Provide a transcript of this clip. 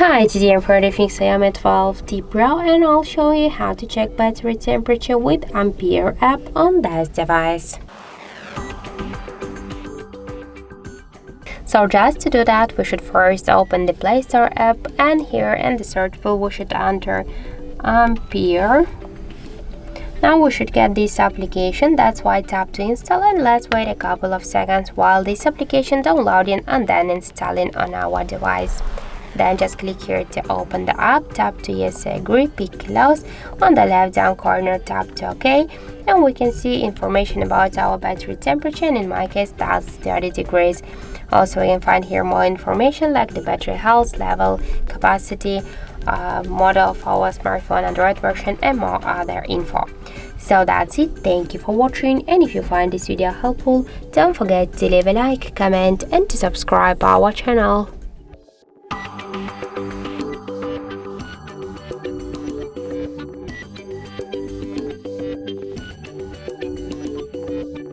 Hi, today I'm producing XIAOMI 12T Pro and I'll show you how to check battery temperature with Ampere app on this device. So just to do that, we should first open the Play Store app, and here in the search bar we should enter Ampere. Now we should get this application, that's why tap to install, and let's wait a couple of seconds while this application downloading and then installing on our device. Then just click here to open the app, tap to yes, agree, pick close. On the left down corner tap to OK, and we can see information about our battery temperature, and in my case that's 30 degrees. Also we can find here more information like the battery health, level, capacity, model of our smartphone, Android version, and more other info. So that's it, thank you for watching, and if you find this video helpful, don't forget to leave a like, comment and to subscribe our channel.